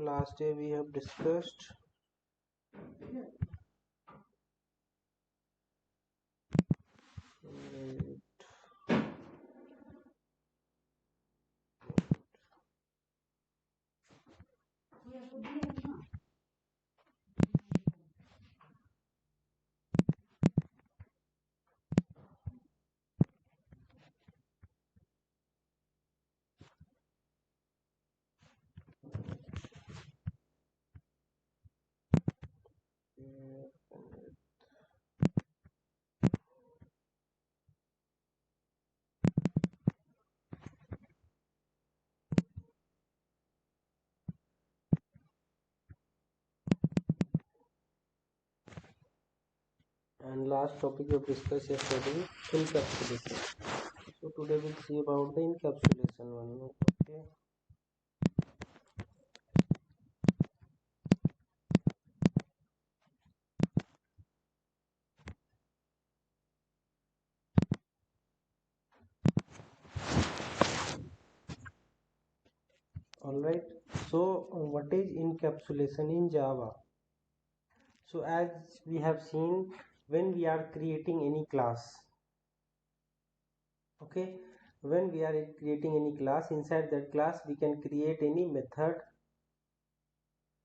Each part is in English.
last day we have discussed and last topic we discussed yesterday, encapsulation. So today we'll see about the encapsulation one. Okay. Alright. So what is encapsulation in Java? So as we have seen, when we are creating any class, okay, when we are creating any class, inside that class we can create any method,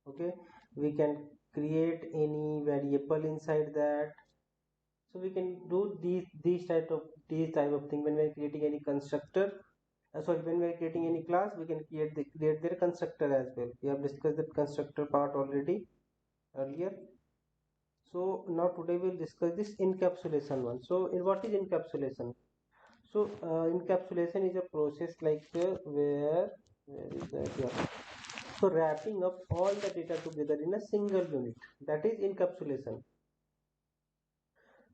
okay, we can create any variable inside that. So we can do these type of thing when we are creating any constructor. Sorry, when we are creating any class, we can create their constructor as well. We have discussed the constructor part already earlier. So now today we'll discuss this encapsulation one. So what is encapsulation? So encapsulation is a process like where is that? Yeah. So wrapping up all the data together in a single unit, that is encapsulation.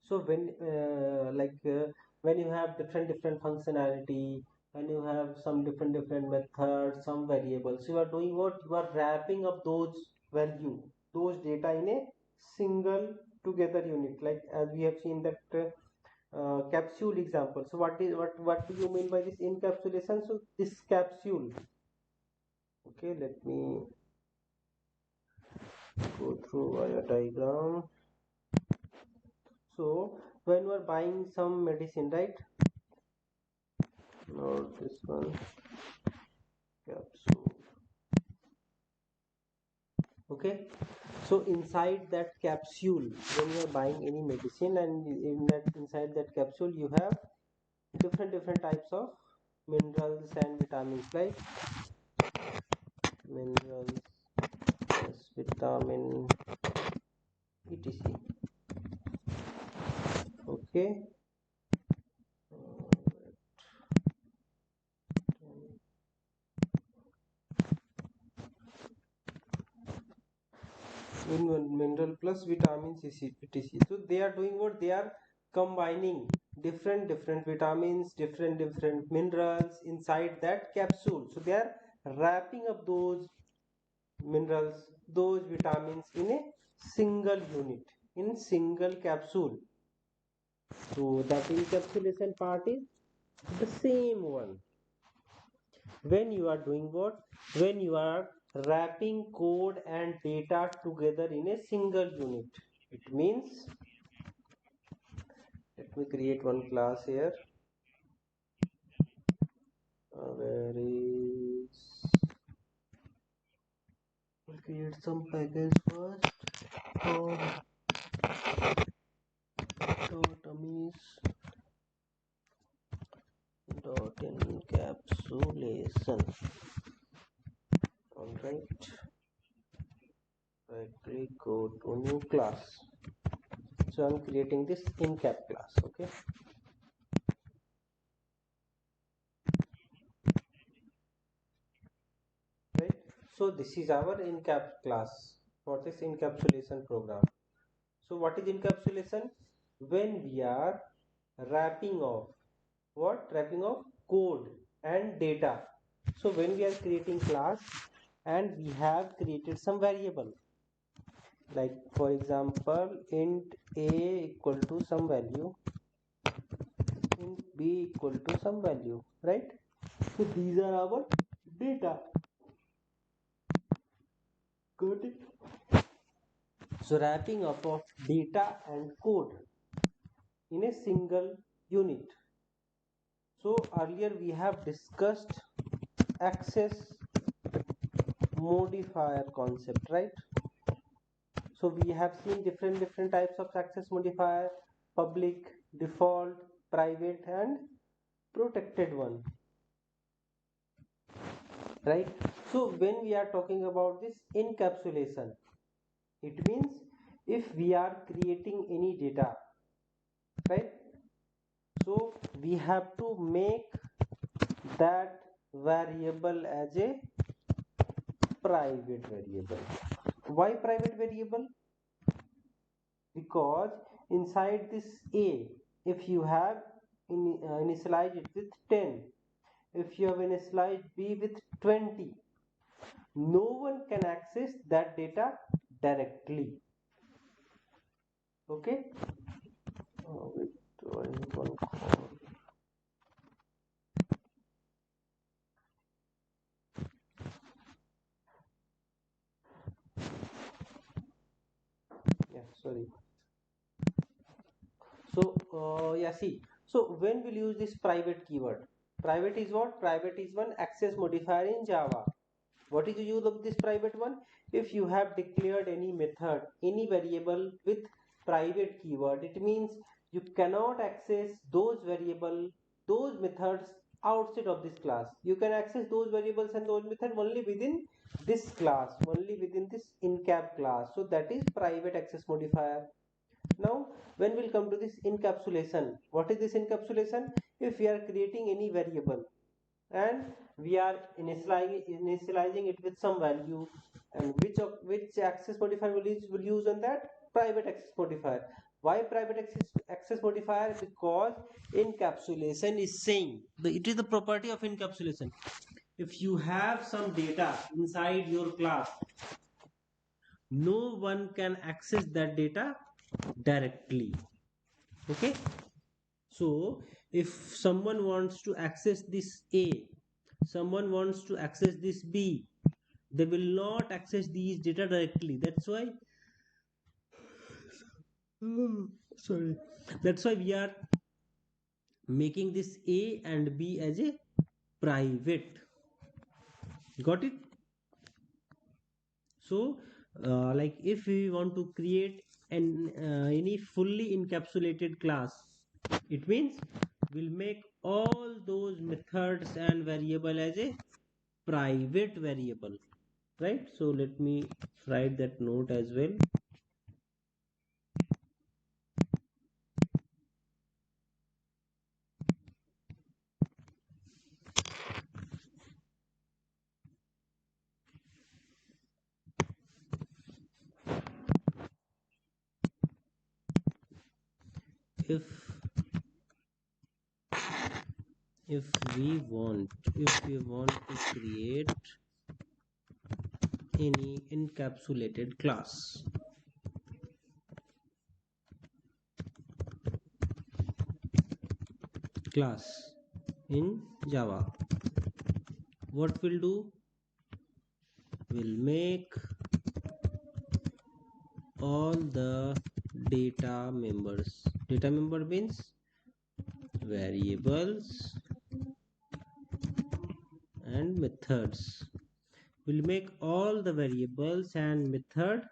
So when you have different functionality, when you have some different methods, some variables, you are doing what? You are wrapping up those those data in a single together unit, like as we have seen that capsule example. So what do you mean by this encapsulation? So this capsule, okay, let me go through a diagram. So when you are buying some medicine, right? Not this one, capsule. Okay, so inside that capsule, when you are buying any medicine, and inside that capsule you have different types of minerals and vitamins, like minerals, yes, vitamin, etc. Okay. Mineral plus vitamins, etc. So they are doing what? They are combining different vitamins, different minerals inside that capsule. So they are wrapping up those minerals, those vitamins in a single unit, in single capsule. So that encapsulation part is the same one. When you are doing what? When you are wrapping code and data together in a single unit, it means, let me create one class here. Where is, we'll create some package first for dummies dot encapsulation. All right, right click, go to new class. So I'm creating this encap class. Okay, right. So this is our encap class for this encapsulation program. So what is encapsulation? When we are wrapping of what? Wrapping of code and data. So when we are creating class and we have created some variable, like for example int a equal to some value, int b equal to some value, right? So these are our data. Got it? So wrapping up of data and code in a single unit. So earlier we have discussed access modifier concept, right? So we have seen different types of access modifier: public, default, private, and protected one, right? So when we are talking about this encapsulation, it means if we are creating any data, right? So we have to make that variable as a private variable. Why private variable? Because inside this a, if you have initialized it with 10, if you have initialized b with 20, no one can access that data directly. Okay. Wait, one call. Yeah, sorry. So yeah, see, so when we'll use this private keyword, private is what? Private is one access modifier in Java. What is the use of this private one? If you have declared any method, any variable with private keyword, it means you cannot access those variable, those methods outside of this class. You can access those variables and those methods only within this class, only within this incap class. So that is private access modifier. Now, when we'll come to this encapsulation, what is this encapsulation? If we are creating any variable and we are initializing it with some value, and which access modifier will use on that? Private access modifier. Why private access modifier? Because encapsulation is saying it is the property of encapsulation. If you have some data inside your class, no one can access that data directly. Okay. So if someone wants to access this a, someone wants to access this b, they will not access these data directly. That's why sorry, that's why we are making this a and b as a private. Got it? So like if we want to create any fully encapsulated class, it means we'll make all those methods and variable as a private variable, right? So let me write that note as well. if if we want to create any encapsulated class in Java, what we'll do? We'll make all the data members. Data member means variables and methods. We'll make all the variables and method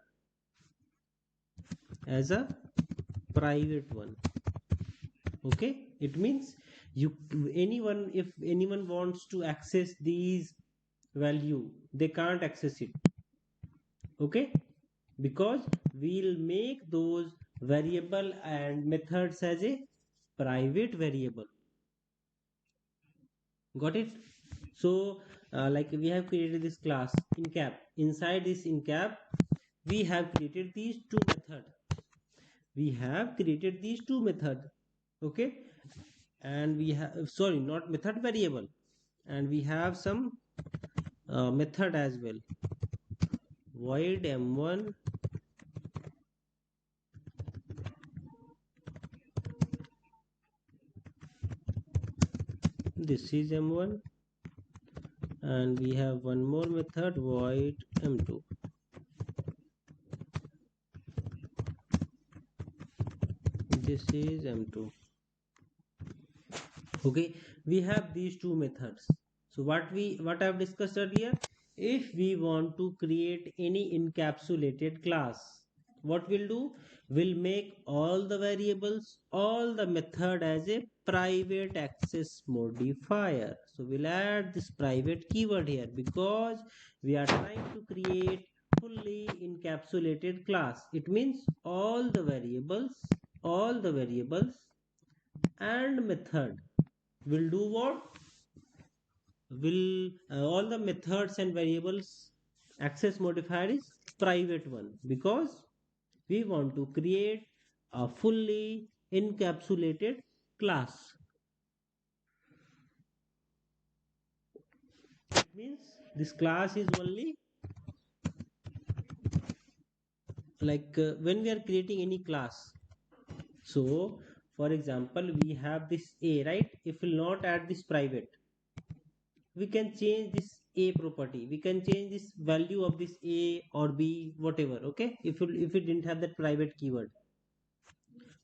as a private one. Okay, it means you anyone, if anyone wants to access these value, they can't access it. Okay, because we'll make those variable and methods as a private variable. Got it? So like we have created this class incap. Inside this incap we have created these two methods. Okay, and we have, sorry, not method, variable, and we have some method as well. Void m1, this is m1, and we have one more method, void m2. this is m2. Okay, we have these two methods. So what I've discussed earlier, if we want to create any encapsulated class, what we'll do, we'll make all the variables, all the method as a private access modifier. So we'll add this private keyword here because we are trying to create fully encapsulated class. It means all the variables and method will do what, will all the methods and variables access modifier is private one because we want to create a fully encapsulated class. It means this class is only like when we are creating any class. So for example, we have this a, right? If we'll not add this private, we can change this a property, we can change this value of this a or b, whatever. Okay, if we didn't have that private keyword.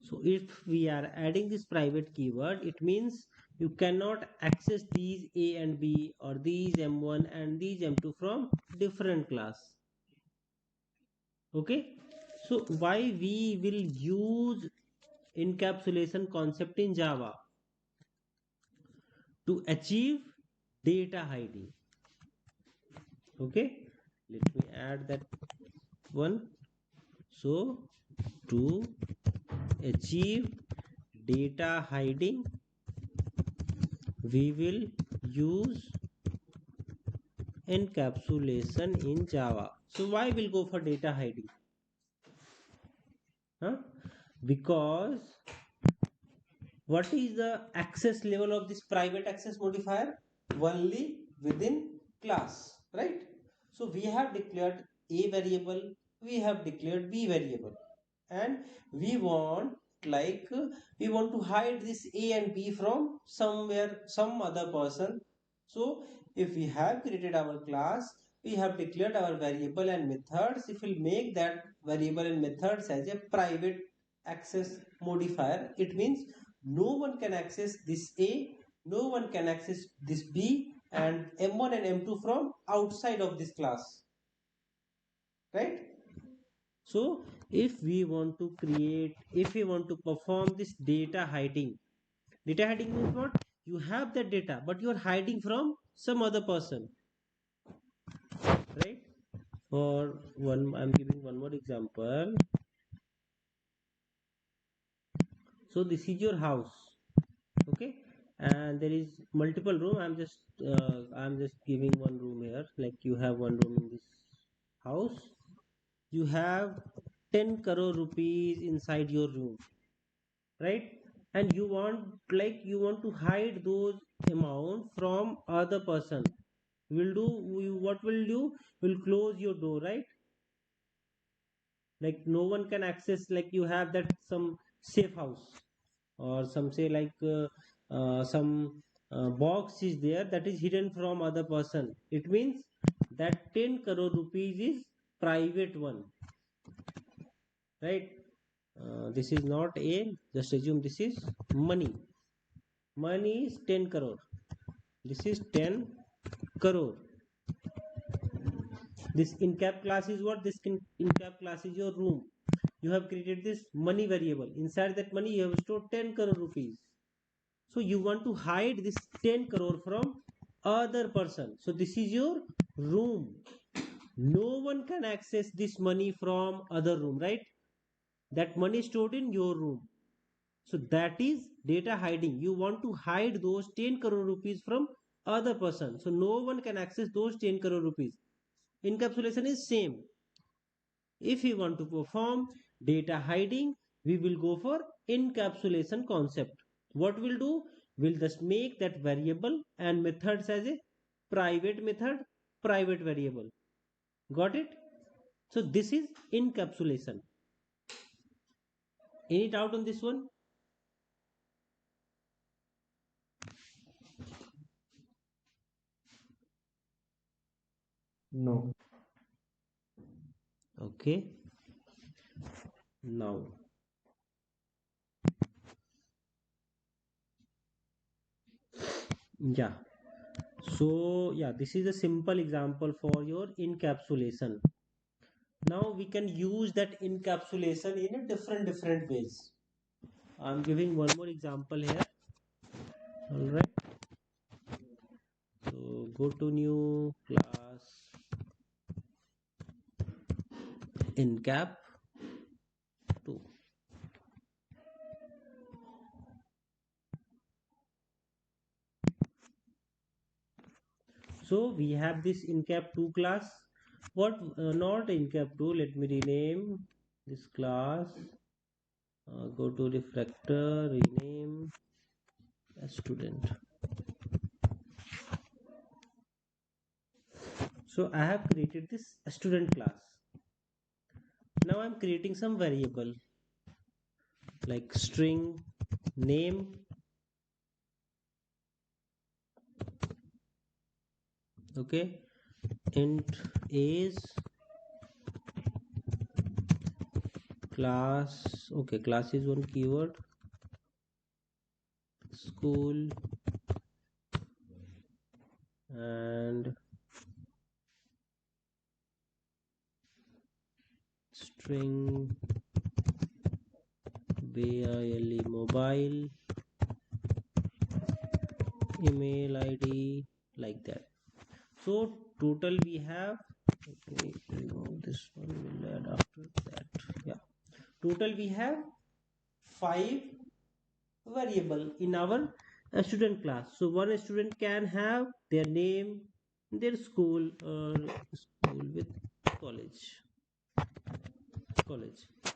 So if we are adding this private keyword, it means you cannot access these a and b or these m1 and these m2 from different class. Okay, so why we will use encapsulation concept in java? To achieve data hiding. Okay, let me add that one. So to achieve data hiding, we will use encapsulation in java. So why we'll go for data hiding? Huh? Because what is the access level of this private access modifier? Only within class, right? So we have declared a variable, we have declared b variable, and we want, like we want to hide this a and b from somewhere, some other person. So if we have created our class, we have declared our variable and methods. If we make that variable and methods as a private access modifier, it means no one can access this a, no one can access this b and m1 and m2 from outside of this class, right? So if we want to create, if we want to perform this data hiding, data hiding means what? You have the data but you are hiding from some other person, right? For one, I'm giving one more example. So this is your house, okay, and there is multiple room. I'm just giving one room here. Like you have one room in this house, you have 10 crore rupees inside your room, right? And you want, like you want to hide those amount from other person. Will do, what will do, will close your door, right? Like no one can access, like you have that some safe house or some say like some box is there that is hidden from other person. It means that 10 crore rupees is private one, right? This is not a, just assume this is money. Money is 10 crore, this is 10 crore. This incap class is what? This incap class is your room. You have created this money variable. Inside that money you have stored 10 crore rupees. So you want to hide this 10 crore from other person. So this is your room. No one can access this money from other room, right? That money is stored in your room. So that is data hiding. You want to hide those 10 crore rupees from other person. So no one can access those 10 crore rupees. Encapsulation is same. If we want to perform data hiding, we will go for encapsulation concept. What we'll do? We'll just make that variable and methods as a private method, private variable. Got it? So this is encapsulation. Any doubt on this one? No. Okay. Now Yeah. So yeah, this is a simple example for your encapsulation. Now we can use that encapsulation in a different ways. I'm giving one more example here. All right. So go to new class encap 2. So we have this encap 2 class. What not encap 2? Let me rename this class. Go to refactor, rename a student. So I have created this student class. Now I'm creating some variable like string name, okay, int age, class, okay, class is one keyword, school, and string BILE mobile, email ID, like that. So total we have, let me remove this one, we'll add after that. Yeah, total we have 5 variable in our student class. So one student can have their name, their school, school with college.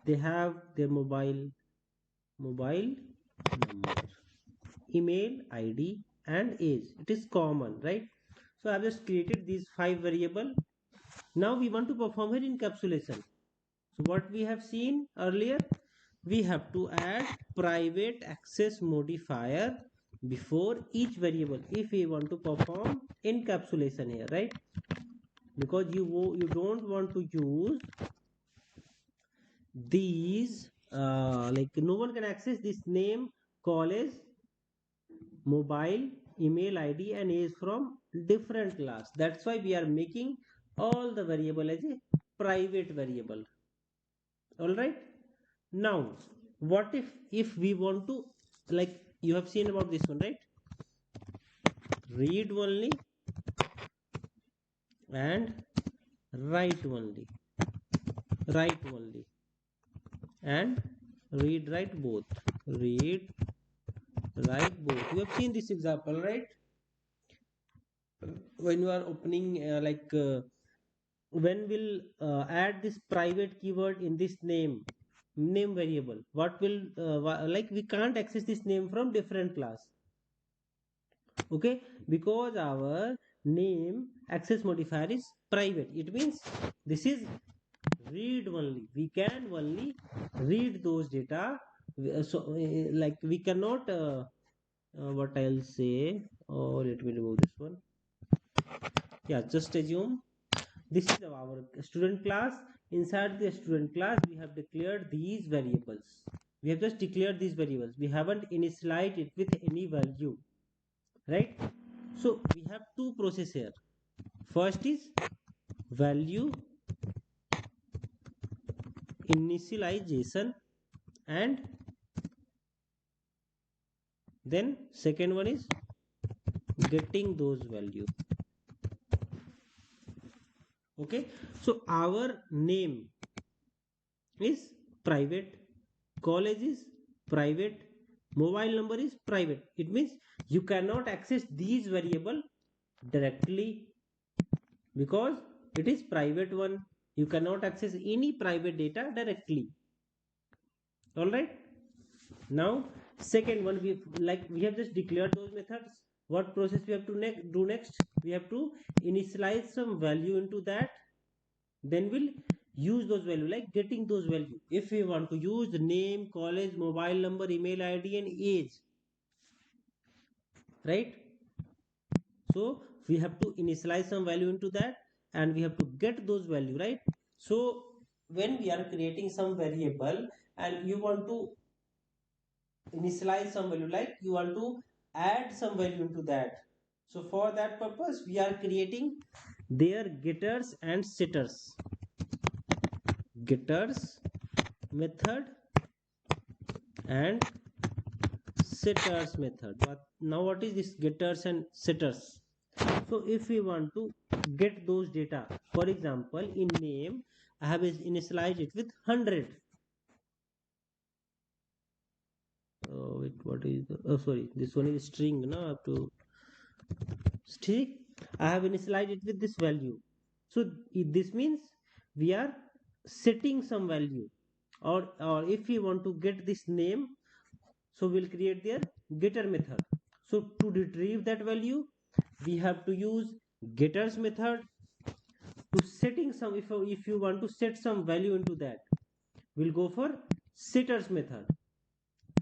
They have their mobile number, email ID, and age. It is common, right? So I've just created these 5 variable. Now we want to perform here encapsulation. So what we have seen earlier, we have to add private access modifier before each variable if we want to perform encapsulation here, right? Because you don't want to use these like no one can access this name, college, mobile, email ID, and age from different class. That's why we are making all the variable as a private variable. All right. Now what if we want to, like you have seen about this one, right? Read only and write only, write only, and read write both, read write both. You have seen this example, right? When you are opening when will add this private keyword in this name variable, what will like we can't access this name from different class, okay, because our name access modifier is private. It means this is read only, we can only read those data. So like we cannot what I'll say, or let me remove this one. Yeah, just assume this is our student class. Inside the student class we have declared these variables, we have just declared these variables, we haven't initialized it with any value, right? So we have two process here. First is value initialization, and then second one is getting those value. Okay, so our name is private, college is private, mobile number is private. It means you cannot access these variable directly because it is private one. You cannot access any private data directly. All right. Now second one, we have just declared those methods. What process we have to do next? We have to initialize some value into that, then we'll use those value, like getting those value. If we want to use the name, college, mobile number, email ID, and age, right? So we have to initialize some value into that, and we have to get those value, right? So when we are creating some variable and you want to initialize some value, like you want to add some value into that, So for that purpose we are creating their getters and setters. Getters method and setters method. But now what is this getters and setters? So if we want to get those data, for example in name I have initialized it with 100. Wait, what is the, oh sorry, this one is string. Now I have to string. I have initialized it with this value. So this means we are setting some value, or if we want to get this name, so we'll create their getter method. So to retrieve that value we have to use getters method. To setting some, if you want to set some value into that, we'll go for setters method,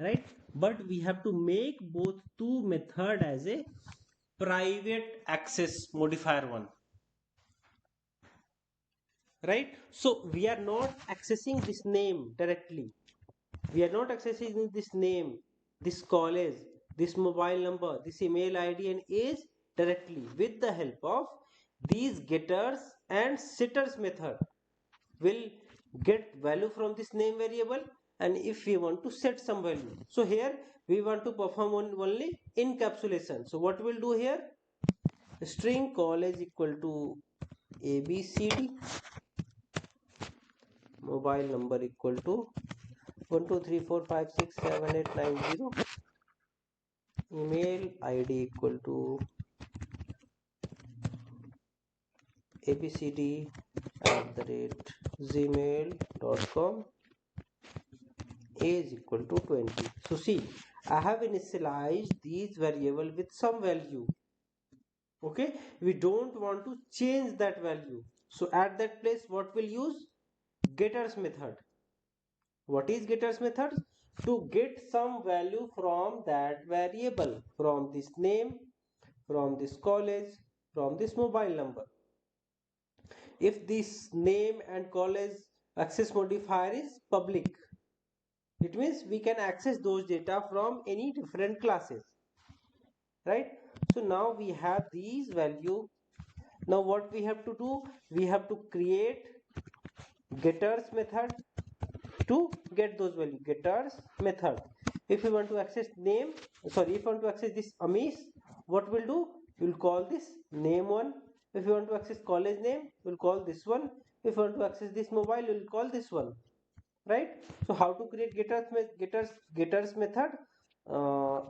right? But we have to make both two method as a private access modifier one, right? So we are not accessing this name directly. We are not accessing this name, this college, this mobile number, this email id and age directly. With the help of these getters and setters method, will get value from this name variable, and if we want to set some value, so here we want to perform only encapsulation. So what we'll do here, string college equal to abcd, mobile number equal to 12345678990, email id equal to abcd@gmail.com, age equal to 20. So see, I have initialized these variable with some value. Okay, we don't want to change that value, so at that place what we'll use, getters method. What is getters method? To get some value from that variable, from this name, from this college, from this mobile number. If this name and college access modifier is public, it means we can access those data from any different classes, right? So now we have these value. Now what we have to do, we have to create getters method to get those value. Getters method, if we want to access name, sorry, if we want to access this amish, what we'll do, we'll call this name one. If we want to access college name, we'll call this one. If we want to access this mobile, we'll call this one, right? So how to create getters method?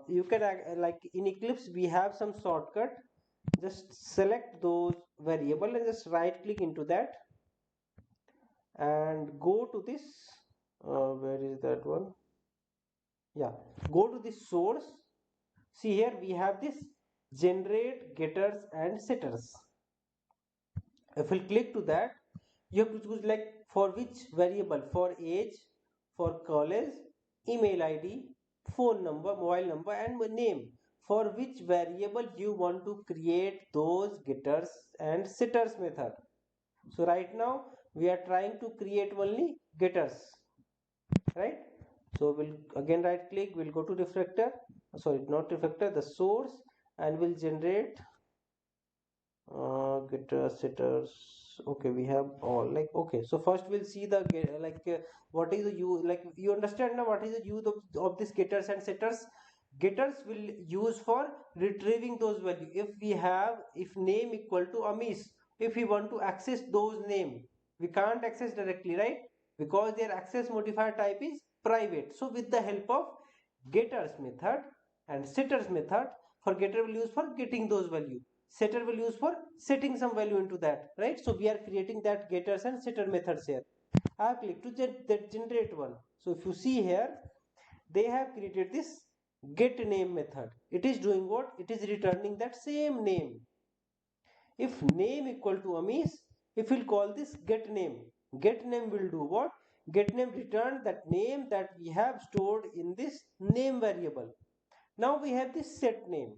You can like in eclipse we have some shortcut. Just select those variable and just right click into that and go to this, where is that one, yeah, go to this source. See here we have this generate getters and setters. If we click to that, you have to choose like for which variable, for age, for college, email id, phone number, mobile number and name, for which variable you want to create those getters and setters method. So right now we are trying to create only getters, right? So we'll again right click, we'll go to refactor, sorry not refactor, the source, and we'll generate getter setters. Okay, we have all, like, okay, so first we'll see the what is the use, like you understand now what is the use of this getters and setters. Getters will use for retrieving those value. If we have, if name equal to amish, if we want to access those name, we can't access directly, right? Because their access modifier type is private. So with the help of getters method and setters method, for getter will use for getting those value, setter will use for setting some value into that, right? So we are creating that getters and setter methods here. I have clicked to that generate one. So if you see here, they have created this get name method. It is doing what? It is returning that same name. If name equal to amish, if we'll call this get name will do what? Get name return that name that we have stored in this name variable. Now we have this set name.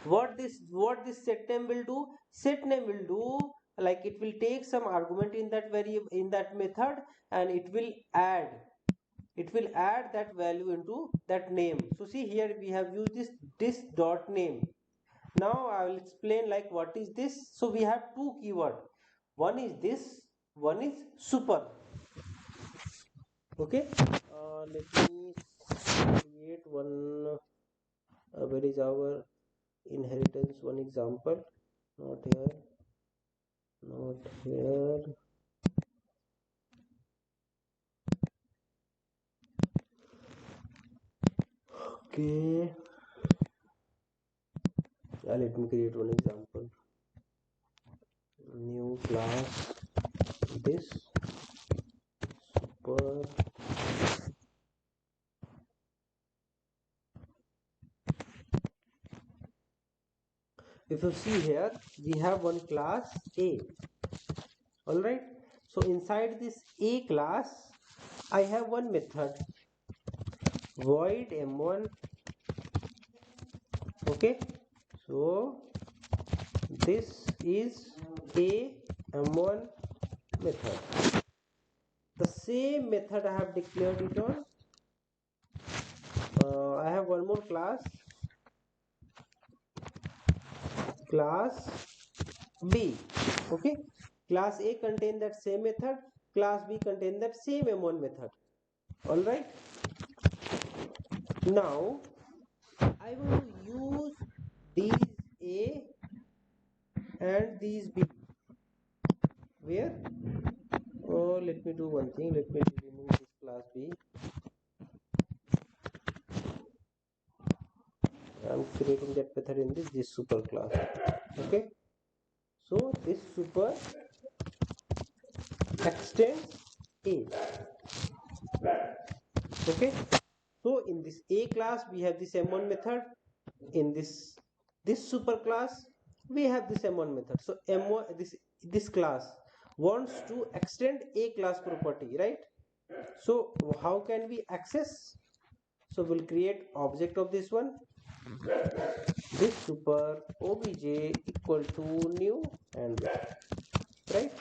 What this set name will do? Set name will do, like it will take some argument in that variable, in that method, and it will add that value into that name. So see here we have used this dot name. Now I will explain like what is this. So we have two keyword. One is this, one is super. Okay. Let me create one. Where is our inheritance? One example. Not here. Not here. Okay. Let me create one example. New class. This super. If you see here, we have one class A. All right. So inside this A class, I have one method void m1. Okay. So this is a m1 method. The same method I have declared it on. I have one more class B. Okay. Class A contain that same method. Class B contain that same m1 method. All right. Now I will use these A and these B. Where? Oh, let me do one thing. Let me remove this class B. I'm creating that method in this super class. Okay. So this super extends A. Okay. So in this A class we have this m1 method. In this super class we have this m1 method. So m1 this class wants to extend A class property, right? So how can we access? So we'll create object of this one. This super obj equal to new and right.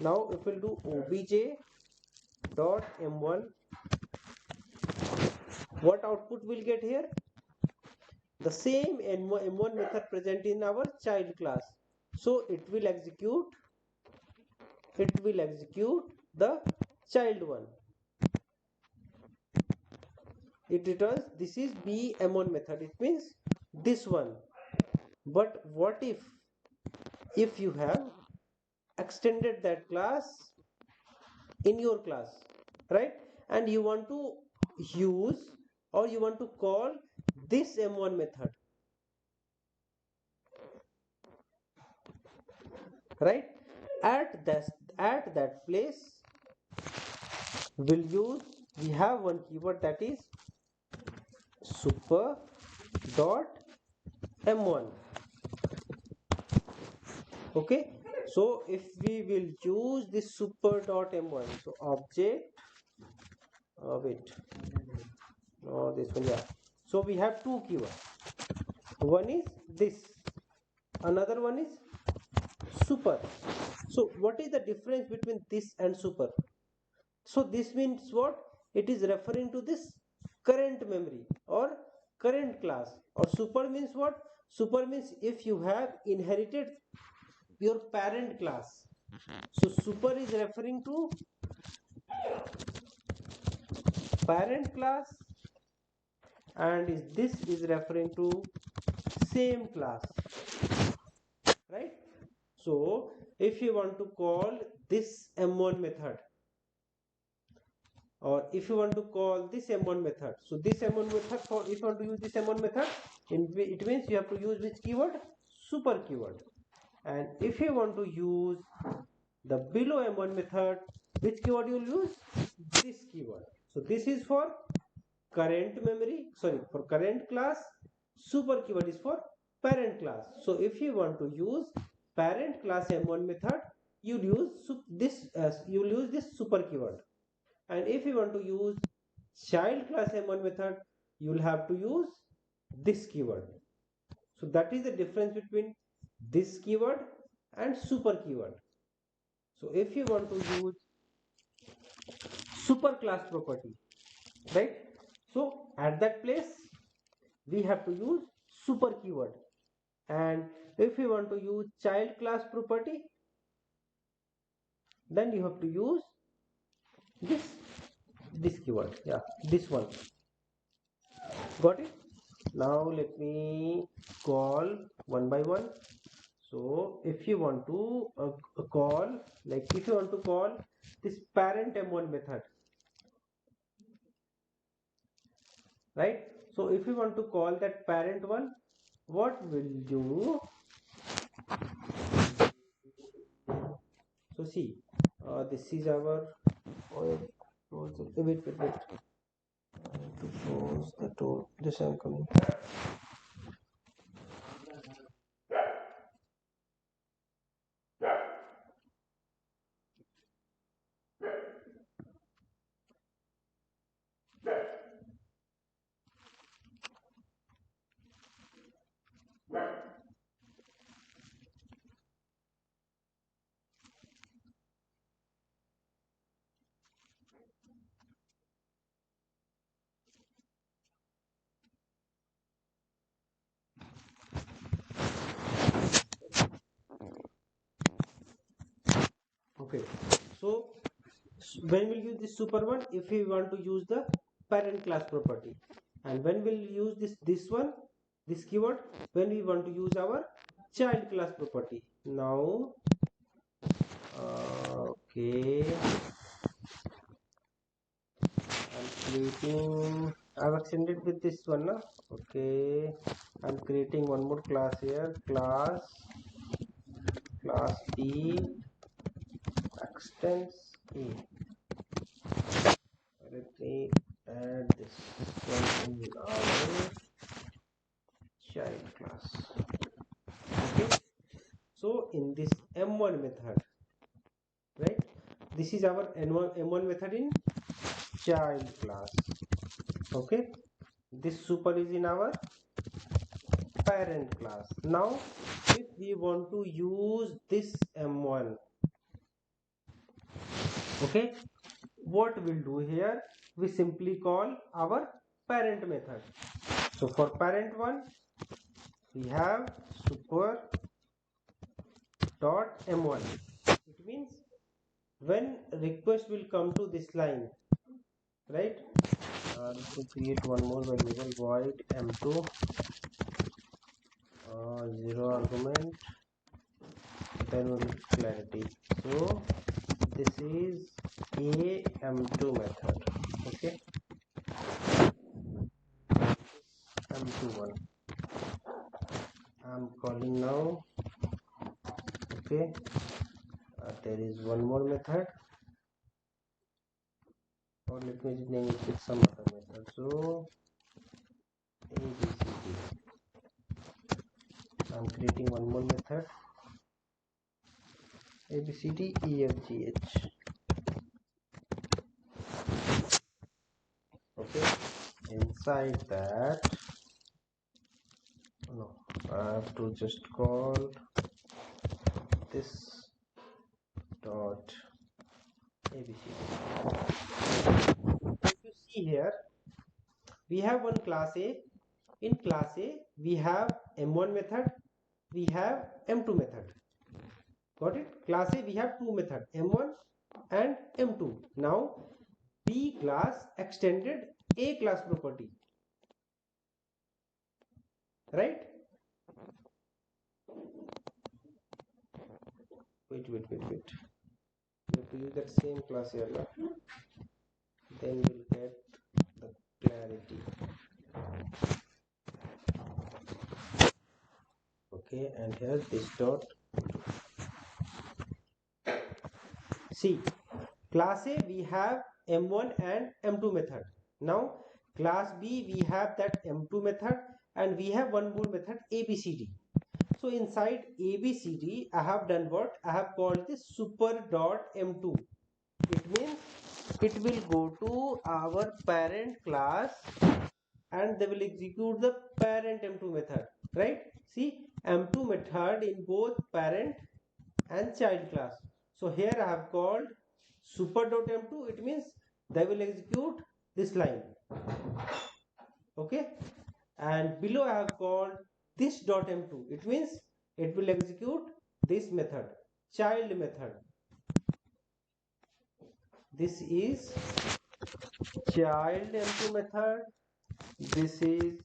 Now if we'll do obj dot m1, what output we'll get here? The same m1 method present in our child class. So it will execute the child one. It returns this is b m1 method. It means this one. But what if you have extended that class in your class, right? And you want to use or you want to call this m1 method, right? At that place we have one keyword that is super dot m1. Okay. So if we will use this super dot m1, so object wait, no, this one, yeah. So we have two keywords. One is this, another one is super. So what is the difference between this and super? So this means what? It is referring to this current memory or current class. Or super means what? Super means if you have inherited your parent class. So super is referring to parent class and this is referring to same class, right? So if you want to call this m1 method or if you want to call this m1 method, so this m1 method, for if you want to use this m1 method, it means you have to use which keyword? Super keyword. And if you want to use the below m1 method, which keyword you will use? This keyword. So this is for current memory, sorry, for current class. Super keyword is for parent class. So if you want to use parent class m1 method, you'll use this super keyword. And if you want to use child class m1 method, you will have to use this keyword. So that is the difference between this keyword and super keyword. So if you want to use super class property, right? So at that place we have to use super keyword. And if you want to use child class property, then you have to use this this keyword. Yeah, this one. Got it? Now let me call one by one. So if you want to call, like if you want to call this parent m1 method, right? So if you want to call that parent one, what will do? So see, this is our wait. I have to close the door. This I'm coming. Okay. So when we'll use this super one, if we want to use the parent class property, and when we'll use this one, this keyword, when we want to use our child class property. Now okay, I'm creating, I've extended with this one now. Okay, I'm creating one more class here, class B extends A. Let me add this one in our child class. Okay, so in this m1 method, right, this is our m1 method in child class. Okay, this super is in our parent class. Now if we want to use this m1, okay, what we'll do here, we simply call our parent method. So for parent one, we have super dot m1. It means when request will come to this line, right, let me create one more variable, void m2, 0 argument, then we'll clarity. So this is a m2 method. Okay, m2 one I'm calling now. Okay, there is one more method, or let me name it with some other method. So abcd, I'm creating one more method, abcdefgh. Okay, inside that, no, I have to just call this dot abcd. If you see here, we have one class A. In class A, we have m1 method, we have m2 method. Got it? Class A, we have two methods, m1 and m2. Now B class extended A class property, right? Wait. We have to use that same class here now. Then we'll get the clarity. Okay, and here this dot. See, class A we have m1 and m2 method. Now class B we have that m2 method, and we have one more method abcd. So inside abcd I have done what? I have called this super dot m2. It means it will go to our parent class and they will execute the parent m2 method, right? See, m2 method in both parent and child class. So here I have called super.m2. It means they will execute this line. Okay, and below I have called this dot m2. It means it will execute this method, child method. This is child m2 method. This is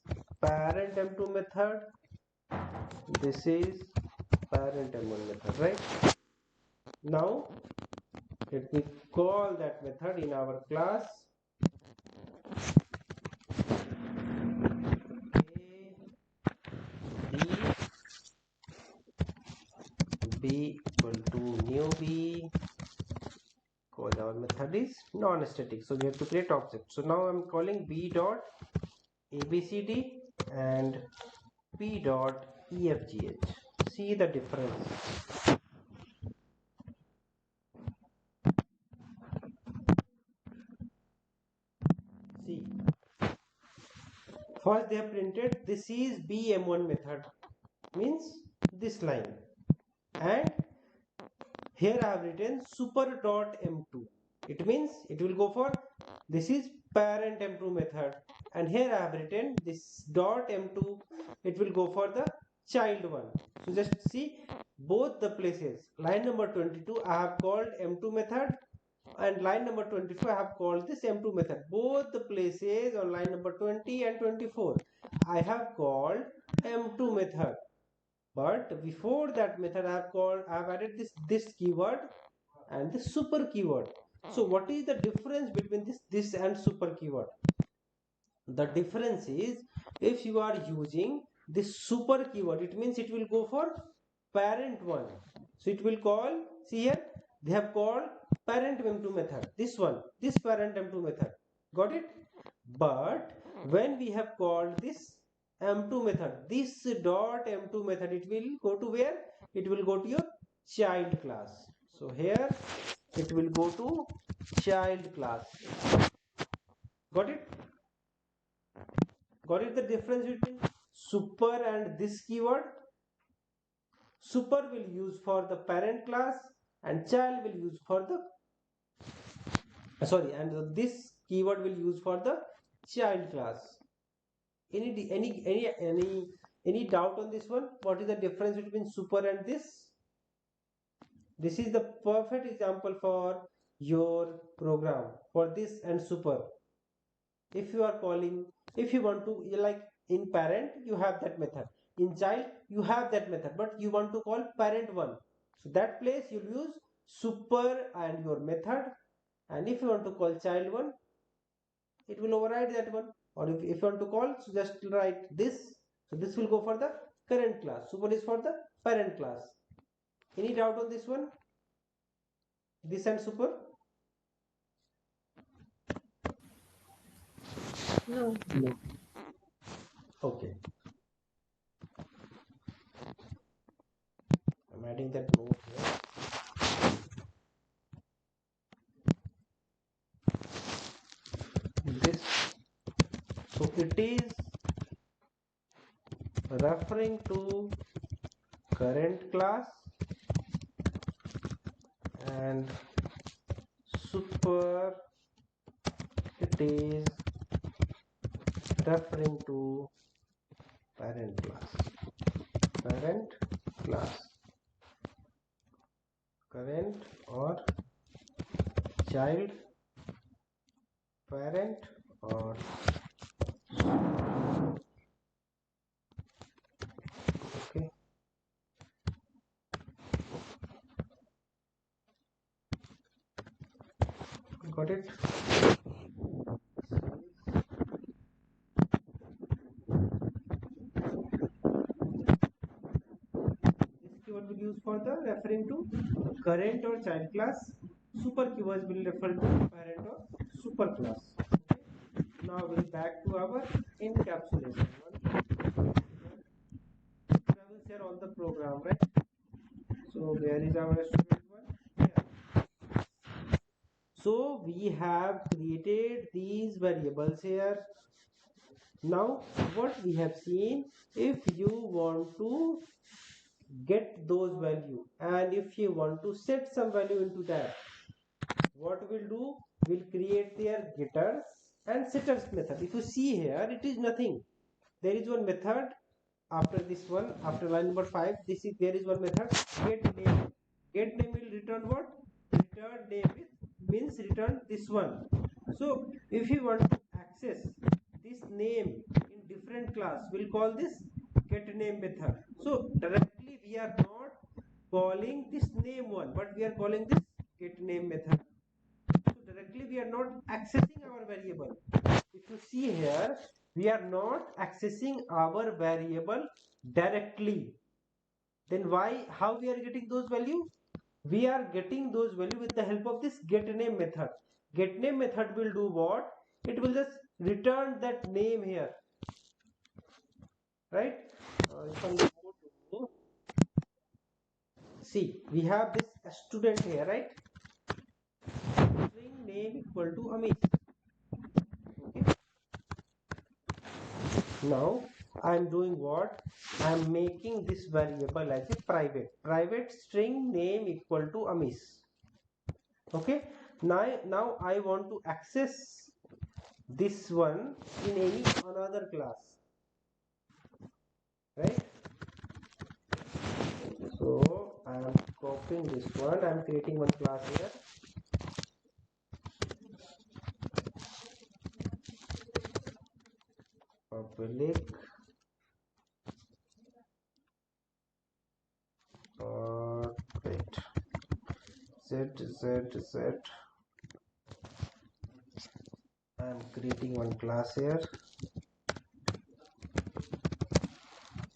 parent m2 method. This is parent m1 method, right? Now let me call that method in our class. B equal to new b, because our method is non-static, so we have to create object. So now I'm calling b dot abcd and b dot efgh. See the difference. See, first they have printed this is bm1 method, means this line, and here I have written super dot m2. It means it will go for this is parent m2 method, and here I have written this dot m2. It will go for the child one. So just see both the places. Line number 22 I have called m2 method, and line number 24 I have called this m2 method. Both the places on line number 20 and 24 I have called m2 method. But before that method I have added this keyword and this super keyword. So what is the difference between this and super keyword? The difference is, if you are using this super keyword, it means it will go for parent one. So it will call, see here they have called parent m2 method, this parent m2 method, got it? But when we have called this m2 method, this dot m2 method, it will go to where? It will go to your child class. So here it will go to child class. Got it? Got it? The difference between super and this keyword? Super will use for the parent class and child will use for the and this keyword will use for the child class. Any doubt on this one? What is the difference between super and this? This is the perfect example for your program for this and super. If you are calling, if you want to, like in parent you have that method, in child you have that method, but you want to call parent one, so that place you'll use super and your method, and if you want to call child one, it will override that one. Or if you want to call, so just write this. So this will go for the current class, super is for the parent class. Any doubt on this one? This and super? No. No. Okay, I'm adding that note here. This, so it is referring to current class, and super, it is referring to parent class, parent class, current or child, parent or okay. Got it? This keyword will use for the referring to current or child class. Super keywords will refer to parent or super class. Okay. Now we'll back to our encapsulation one. I will share all the program, right? So where is our student one? Here. So we have created these variables here. Now what we have seen, if you want to get those value and if you want to set some value into that, what we'll do, we'll create their getters and setters method. If you see here, it is nothing. There is one method after this one, after line number 5, this is there is one method get name. Get name will return what? Return name means return this one. So if you want to access this name in different class, we'll call this get name method. So directly we are not calling this name one, but we are calling this get name method. So directly we are not accessing our variable. If you see here, we are not accessing our variable directly. Then why, how we are getting those value? We are getting those value with the help of this getName method. GetName method will do what? It will just return that name here, right? If I go to, see, we have this student here, right? String name equal to Amit. Okay. Now I am doing what? I am making this variable as a private string name equal to Amis. Okay. Now I want to access this one in any another class, right? So I am copying this one. I am creating one class here. Public wait z. I am creating one class here,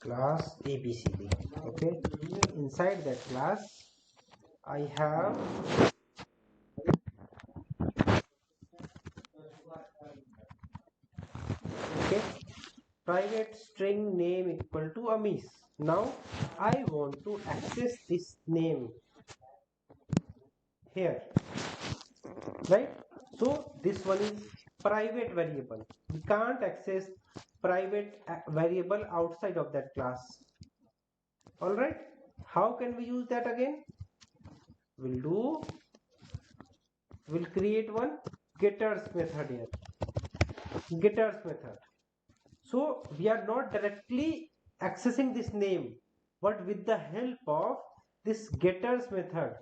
class ABCD. Okay, inside that class I have okay private string name equal to Amis. Now I want to access this name here, right? So this one is private variable. We can't access private variable outside of that class. All right, how can we use that again? We'll create one getters method here. Getters method. So we are not directly accessing this name, but with the help of this getters method,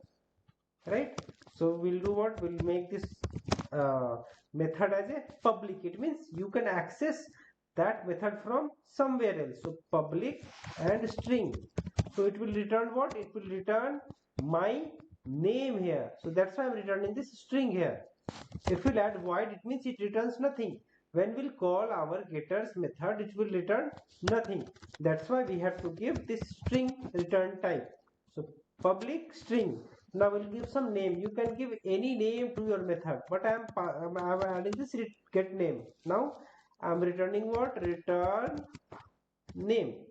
right? So we'll do what? We'll make this method as a public. It means you can access that method from somewhere else. So public and string. So it will return what? It will return my name here. So that's why I'm returning this string here. If we'll add void, it means it returns nothing. When we'll call our getters method, it will return nothing. That's why we have to give this string return type. So public string. Now we'll give some name. You can give any name to your method, but I'm adding this get name. Now I'm returning what? Return name.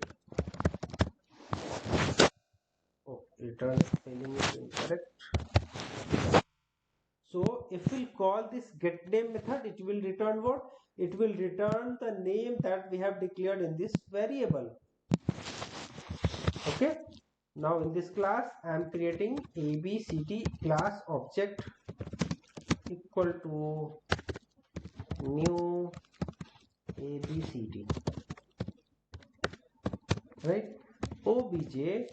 Oh, return spelling is incorrect. So if we call this getName method, it will return what? It will return the name that we have declared in this variable. Okay. Now in this class, I am creating ABCD class object equal to new ABCD, right? obj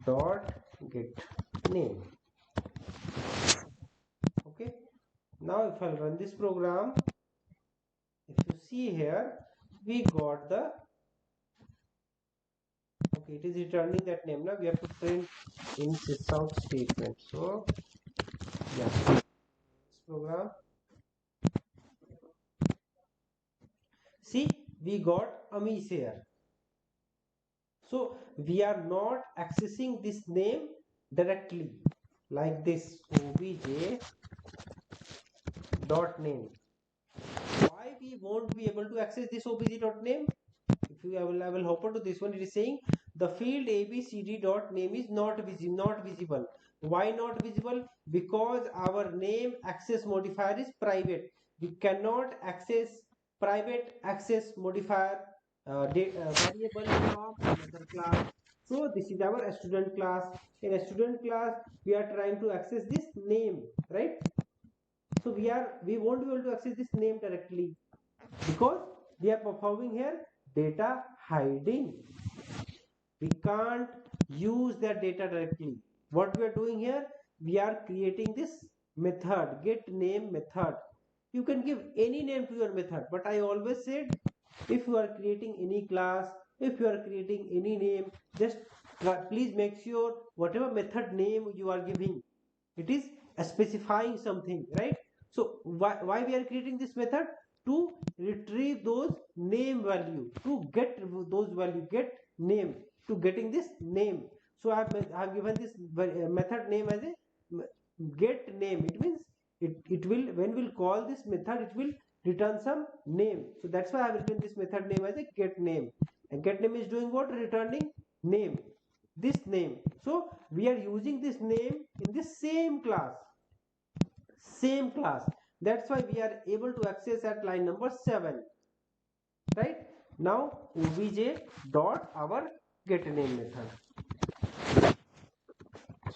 dot get name. Okay. Now if I run this program, if you see here, we got the okay, it is returning that name. Now we have to print in sysout statement. So yeah, this program, see, we got Amis here. So we are not accessing this name directly like this obj dot name. Why we won't be able to access this obj dot name? If you I will hop on to this one, it is saying the field abcd dot name is not visible. Why not visible? Because our name access modifier is private. We cannot access private access modifier variable from another class. So this is our student class. In a student class, we are trying to access this name, right? So we won't be able to access this name directly because we are performing here data hiding. We can't use that data directly. What we are doing here, we are creating this method, get name method. You can give any name to your method, but I always said, if you are creating any class, if you are creating any name, just please make sure whatever method name you are giving, it is specifying something, right? So why we are creating this method? To retrieve those name value, to get those value, get name, to getting this name. So I have given this method name as a get name. It means it will, when we'll call this method, it will return some name. So that's why I have written this method name as a get name. And get name is doing what? Returning name, this name. So we are using this name in the same class. That's why we are able to access at line number 7, right? Now obj dot our get name method,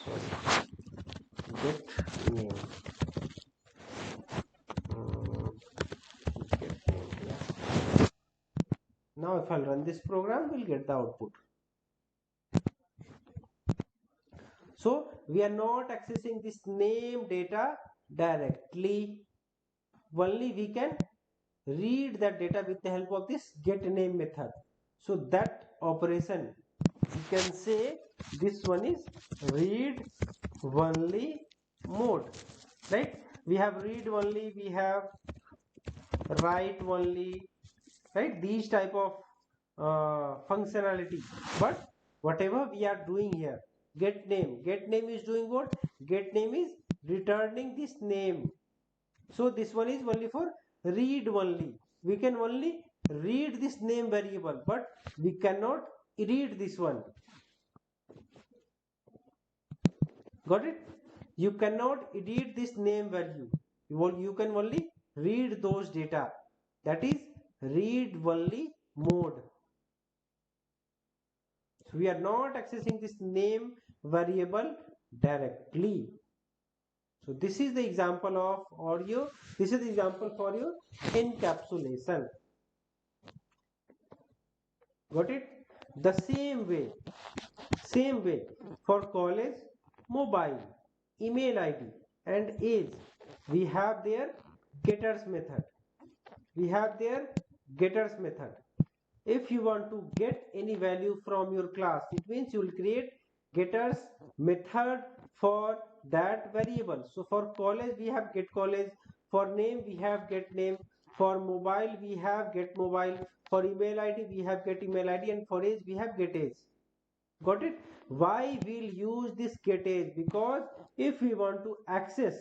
sorry, get name, get name, yeah. Now if I'll run this program, we'll get the output. So we are not accessing this name data directly, only we can read that data with the help of this get name method. So that operation, you can say this one is read only mode, right? We have read only, we have write only, right? These type of functionality. But whatever we are doing here, get name is doing what? Get name is returning this name. So this one is only for read only. We can only read this name variable, but we cannot read this one. Got it? You cannot edit this name value. You can only read those data. That is read only mode. So we are not accessing this name variable directly. So this is the example of audio. This is the example for your encapsulation. Got it? The same way for college, mobile, email ID and age, we have their getters method. If you want to get any value from your class, it means you will create getters method for that variable. So for college we have get college, for name we have get name, for mobile we have get mobile, for email ID we have get email ID, and for age we have get age. Got it? Why we'll use this get age? Because if we want to access,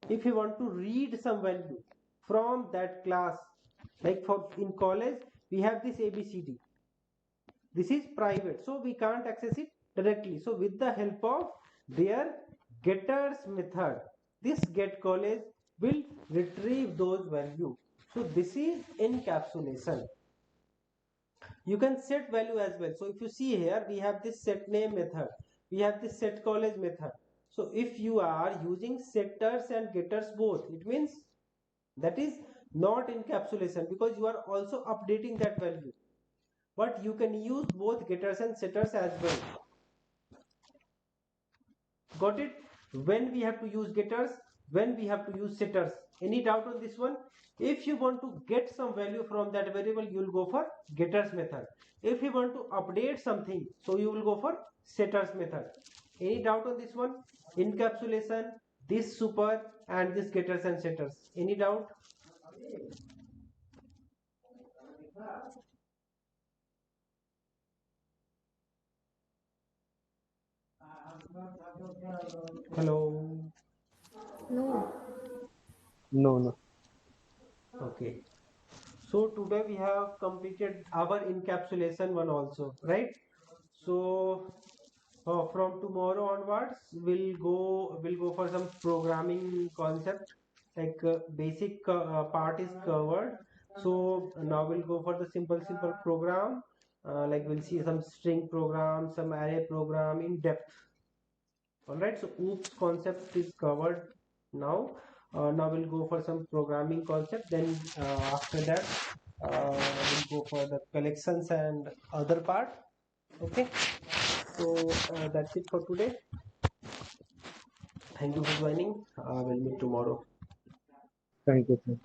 if we want to read some value from that class, like for in college we have this ABCD, this is private, so we can't access it directly. So with the help of their getters method, this get college will retrieve those values. So this is encapsulation. You can set value as well. So if you see here, we have this set name method, we have this set college method. So if you are using setters and getters both, it means that is not encapsulation, because you are also updating that value. But you can use both getters and setters as well. Got it? When we have to use getters, when we have to use setters. Any doubt on this one? If you want to get some value from that variable, you will go for getters method. If you want to update something, so you will go for setters method. Any doubt on this one? Encapsulation, this super and this getters and setters. Any doubt? Hello? No. No. Okay. So today we have completed our encapsulation one also, right? So from tomorrow onwards, we'll go for some programming concept, like basic part is covered. So now we'll go for the simple program. Like we'll see some string program, some array program in depth. All right. So oops concept is covered now. Now we'll go for some programming concept. Then after that, we'll go for the collections and other part. Okay, so that's it for today. Thank you for joining. We'll meet tomorrow. Thank you, sir.